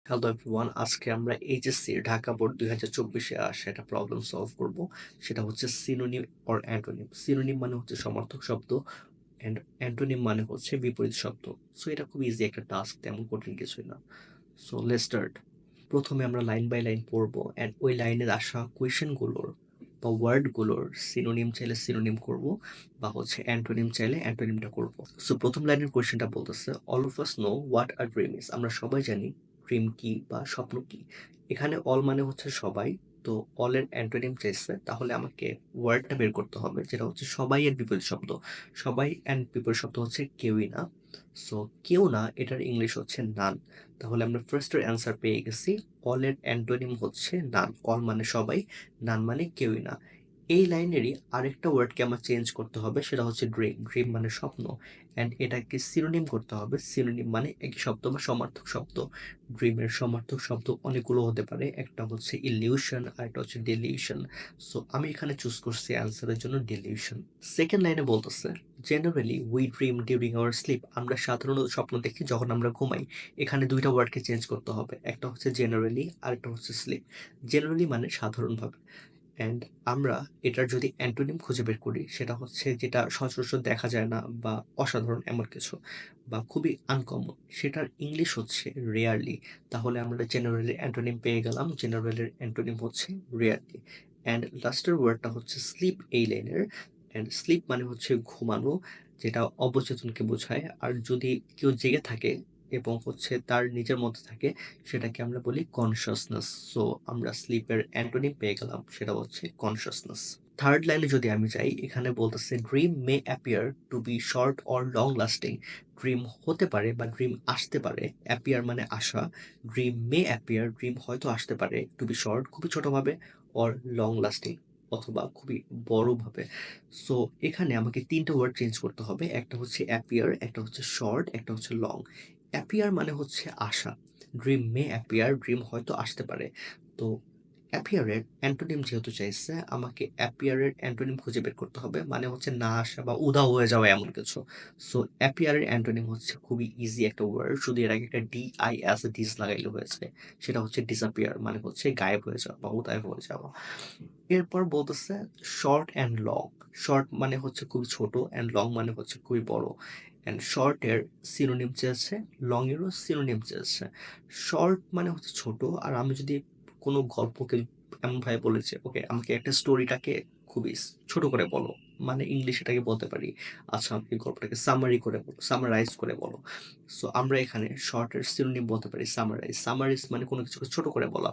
Hello everyone, আজকে আমরা HSC Dhaka board 2024-এ আসা একটা প্রবলেম সলভ করব। সেটা হচ্ছে সিনোনিম অর অ্যান্টোনিম। সিনোনিম মানে হচ্ছে সমার্থক শব্দ অ্যান্ড অ্যান্টোনিম মানে হচ্ছে বিপরীত শব্দ। সো এটা খুব ইজি একটা টাস্ক, তেমন কঠিন কিছুই না। So let's start. প্রথমে আমরা লাইন বাই লাইন পড়বো অ্যান্ড ওই লাইনের আসা কোয়েশ্চেনগুলোর বা ওয়ার্ডগুলোর সিনোনিম চাইলে সিনোনিম করব, বা হচ্ছে অ্যান্টোনিম চাইলে অ্যান্টোনিমটা করব। সো প্রথম লাইনের কোয়েশ্চেনটা বলতেছে, all of us know what are dream is. আমরা সবাই জানি ড্রিম কি বা স্বপ্ন কি। এখানে অল মানে হচ্ছে সবাই, তো অলের অ্যান্টোনিম চাইছে, তাহলে আমাকে ওয়ার্ডটা বের করতে হবে যেটা হচ্ছে সবাই এর বিপরীত শব্দ। সবাই অ্যান্ড বিপরীত শব্দ হচ্ছে কেউই না। সো কেউ না এটার ইংলিশ হচ্ছে নান। তাহলে আমরা ফার্স্টের অ্যান্সার পেয়ে গেছি। অলের অ্যান্টোনিম হচ্ছে নান। অল মানে সবাই, নান মানে কেউই না। এই লাইনেরই আরেকটা ওয়ার্ডকে আমার চেঞ্জ করতে হবে, সেটা হচ্ছে ড্রিম। ড্রিম মানে স্বপ্ন, অ্যান্ড এটাকে সিনোনিম করতে হবে। সিনোনিম মানে একই শব্দ বা সমার্থক শব্দ। ড্রিমের সমার্থক শব্দ অনেকগুলো হতে পারে, একটা হচ্ছে ইলিউশন আর একটা হচ্ছে ডেলিউশন। সো আমি এখানে চুজ করছি অ্যান্সারের জন্য ডেলিউশন। সেকেন্ড লাইনে বলতেছে, generally we dream during our sleep. আমরা সাধারণত স্বপ্ন দেখি যখন আমরা ঘুমাই। এখানে দুইটা ওয়ার্ডকে চেঞ্জ করতে হবে, একটা হচ্ছে জেনারেলি আর একটা হচ্ছে স্লিপ। জেনারেলি মানে সাধারণভাবে, অ্যান্ড আমরা এটার যদি অ্যান্টোনিম খুঁজে বের করি, সেটা হচ্ছে যেটা সচরাচর দেখা যায় না বা অসাধারণ এমন কিছু বা খুবই আনকমন, সেটার ইংলিশ হচ্ছে রেয়ারলি। তাহলে আমরা জেনারেলি অ্যান্টোনিম পেয়ে গেলাম। জেনারেলের অ্যান্টোনিম হচ্ছে রেয়ারলি। অ্যান্ড লাস্টের ওয়ার্ডটা হচ্ছে স্লিপ এই লাইনের। অ্যান্ড স্লিপ মানে হচ্ছে ঘুমানো, যেটা অবচেতনকে বোঝায়। আর যদি কেউ জেগে থাকে এবং হচ্ছে তার নিজের মধ্যে থাকে, সেটাকে আমরা বলি কনসিয়াসনেস। সো আমরা স্লিপের অ্যান্টোনিম পেয়ে গেলাম, সেটা হচ্ছে কনসিয়াসনেস। থার্ড লাইনে যদি আমি যাই, এখানে বলতেছে dream may appear to be short or long lasting. Dream হতে পারে বা ড্রিম আসতে পারে, অ্যাপিয়ার মানে আসা। ড্রিম মে অ্যাপিয়ার, ড্রিম হয়তো আসতে পারে, টু বি শর্ট খুবই ছোটভাবে, অর লং লাস্টিং অথবা খুবই বড়ভাবে। সো এখানে আমাকে তিনটা ওয়ার্ড চেঞ্জ করতে হবে, একটা হচ্ছে অ্যাপিয়ার, একটা হচ্ছে শর্ট, একটা হচ্ছে লং। অ্যাপিয়ার মানে হচ্ছে আসা। ড্রিম মে অ্যাপিয়ার, ড্রিম হয়তো আসতে পারে। তো অ্যাপিয়ারের অ্যান্টোনিম যেহেতু চাইছে, আমাকে অ্যাপিয়ারের অ্যান্টোনিম খুঁজে বের করতে হবে, মানে হচ্ছে না আসা বা উধাও হয়ে যাওয়া এমন কিছু। সো অ্যাপিয়ারের অ্যান্টোনিম হচ্ছে খুবই ইজি একটা ওয়ার্ড, শুধু এর আগে একটা ডিস লাগাইলে হয়েছে। সেটা হচ্ছে ডিসঅ্যাপিয়ার, মানে হচ্ছে গায়েব হয়ে যাওয়া বা উধাও হয়ে যাওয়া। এরপর বলতেছে শর্ট অ্যান্ড লং। শর্ট মানে হচ্ছে খুবই ছোট, অ্যান্ড লং মানে হচ্ছে খুবই বড়। অ্যান্ড শর্টের সিনোনিম চেয়েছে, লং এরও সিনোনিম চেয়েছে। শর্ট মানে হচ্ছে ছোট, আর আমি যদি কোনো গল্পকে এমন ভাবে বলেছে, ওকে আমাকে একটা স্টোরিটাকে খুবই ছোট করে বলো, মানে ইংলিশ এটাকে বলতে পারি, আচ্ছা আমাকে গল্পটাকে সামারি করে বলো, সামারাইজ করে বলো। সো আমরা এখানে শর্টের সিনোনিম বলতে পারি সামারাইজ। সামারাইজ মানে কোনো কিছুকে ছোট করে বলা।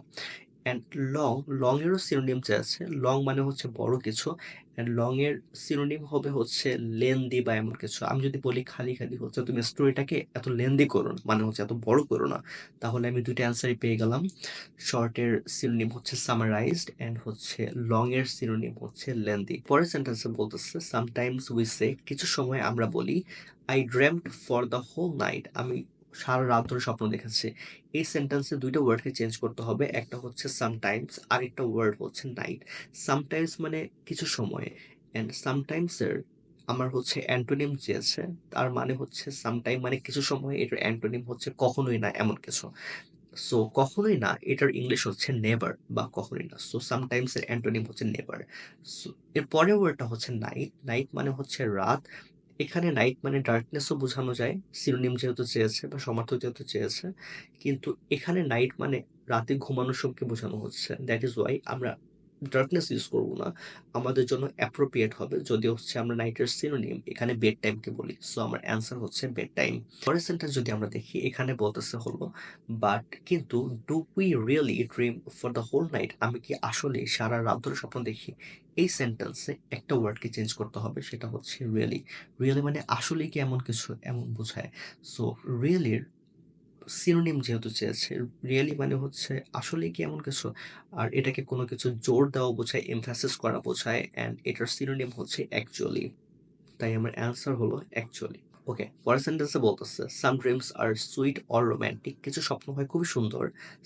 অ্যান্ড লং, লং এরও সিনোনিম যে আছে। লং মানে হচ্ছে বড় কিছু, অ্যান্ড লং এর সিনোনিম হবে হচ্ছে লেন্দি বা এমন কিছু। আমি যদি বলি খালি খালি হচ্ছে তুমি স্টোরিটাকে এত লেন্দি করো না, মানে হচ্ছে এত বড় করো না, তাহলে আমি দুইটা অ্যান্সারই পেয়ে গেলাম। শর্টের সিনোনিম হচ্ছে সামারাইজড, অ্যান্ড হচ্ছে লং এর সিনোনিম হচ্ছে লেন্দি। পরের সেন্টেন্সে বলতেছে, সামটাইমস উই সে, কিছু সময় আমরা বলি, I dreamed for the whole night. আমি সারা রাত ধরে স্বপ্ন দেখেছি। এই সেন্টেন্সে দুইটা ওয়ার্ডকে চেঞ্জ করতে হবে, একটা হচ্ছে সামটাইমস, আরেকটা ওয়ার্ড হচ্ছে নাইট। সামটাইমস মানে কিছু সময়, অ্যান্ড সামটাইমস এর আমার হচ্ছে অ্যান্টোনিম চেয়েছে, তার মানে হচ্ছে সামটাইম মানে কিছু সময়, এটার অ্যান্টোনিম হচ্ছে কখনোই না এমন কিছু। সো কখনোই না এটার ইংলিশ হচ্ছে নেভার বা কখনোই না। সো সামটাইমস এর অ্যান্টোনিম হচ্ছে নেভার। সো এর পরের ওয়ার্ডটা হচ্ছে নাইট। নাইট মানে হচ্ছে রাত। এখানে নাইট মানে ডার্কনেসও বোঝানো যায়, সিনোনিম যেহেতু চেয়েছে বা সমার্থক যেহেতু চেয়েছে। কিন্তু এখানে নাইট মানে রাতে ঘুমানোর সময়কে বোঝানো হচ্ছে, দ্যাট ইজ ওয়াই আমরা ডার্কনেস ইউজ করবো না। আমাদের জন্য অ্যাপ্রোপ্রিয়েট হবে যদি হচ্ছে আমরা নাইটের সিনোনিম এখানে বেড টাইমকে বলি। সো আমার অ্যান্সার হচ্ছে বেড টাইম। পরের সেন্টেন্স যদি আমরা দেখি, এখানে বলতেছে হলো, বাট কিন্তু do we really dream for the whole night. আমি কি আসলে সারা রাত ধরে স্বপ্ন দেখি? এই সেন্টেন্সে একটা ওয়ার্ডকে চেঞ্জ করতে হবে, সেটা হচ্ছে রিয়েলি। রিয়েলি মানে আসলেই কি এমন কিছু, এমন বোঝায়। সো রিয়েলির সিনোনিম যেহেতু চেয়েছে, রিয়েলি মানে হচ্ছে আসলেই কি এমন কিছু, আর এটাকে কোনো কিছু জোর দেওয়া বোঝায়, এমফাসিস করা বোঝায়, অ্যান্ড এটার সিনোনিম হচ্ছে অ্যাকচুয়ালি। তাই আমার অ্যান্সার হলো অ্যাকচুয়ালি। ওকে, পরের সেন্টেন্সে বলতেছে, some dreams are sweet or romantic. কিছু স্বপ্ন হয় খুবই সুন্দর।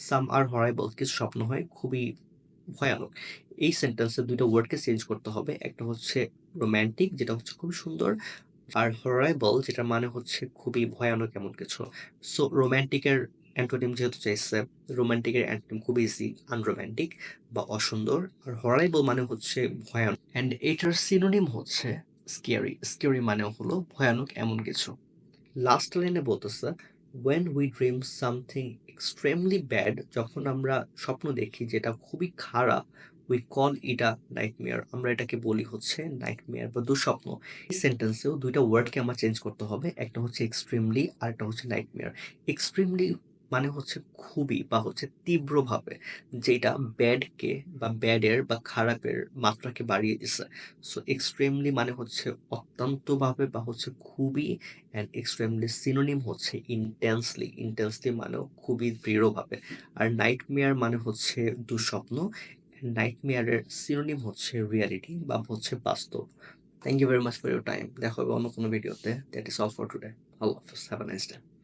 সাম আর হরাইবল, কিছু স্বপ্ন হয় খুবই ভয়ানক। এই সেন্টেন্সে দুইটা ওয়ার্ডকে চেঞ্জ করতে হবে, একটা হচ্ছে রোম্যান্টিক যেটা হচ্ছে খুবই সুন্দর, আর হরাইবল যেটা মানে হচ্ছে খুবই ভয়ানক এমন কিছু। সো রোম্যান্টিকের অ্যান্টোনিম যেহেতু চাইছে, রোমান্টিকের অ্যান্টোনিম খুব ইজি, আনরোম্যান্টিক বা অসুন্দর। আর হরাইবল মানে হচ্ছে ভয়ানক, অ্যান্ড এটার সিনোনিম হচ্ছে স্কেয়ারি। স্কেয়ারি মানে হলো ভয়ানক এমন কিছু। লাস্ট লাইনে বলতেছে when we dream something extremely bad, যখন আমরা স্বপ্ন দেখি যেটা খুবই খারাপ, we call it a nightmare, আমরা এটাকে বলি হচ্ছে নাইটমেয়ার বা দুঃস্বপ্ন। এই সেন্টেন্সেও দুইটা ওয়ার্ডকে আমার চেঞ্জ করতে হবে, একটা হচ্ছে এক্সট্রিমলি আর একটা হচ্ছে নাইটমেয়ার। এক্সট্রিমলি মানে হচ্ছে খুবই বা হচ্ছে তীব্রভাবে, যেটা ব্যাডকে বা ব্যাডের বা খারাপের মাত্রাকে বাড়িয়ে দিছে। সো এক্সট্রিমলি মানে হচ্ছে অত্যন্তভাবে বা হচ্ছে খুবই, অ্যান্ড এক্সট্রিমলি সিনোনিম হচ্ছে ইন্টেন্সলি। ইন্টেন্সলি মানেও খুবই দৃঢ়ভাবে। আর নাইটমেয়ার মানে হচ্ছে দুঃস্বপ্ন, নাইটমেয়ারের সিনোনিম হচ্ছে রিয়ালিটি বা হচ্ছে বাস্তব। Thank you very much for your time. দেখা হবে অন্য কোনো ভিডিওতে। That is all for today. আল্লাহ হাফেজ, হ্যাভ আ নাইস ডে।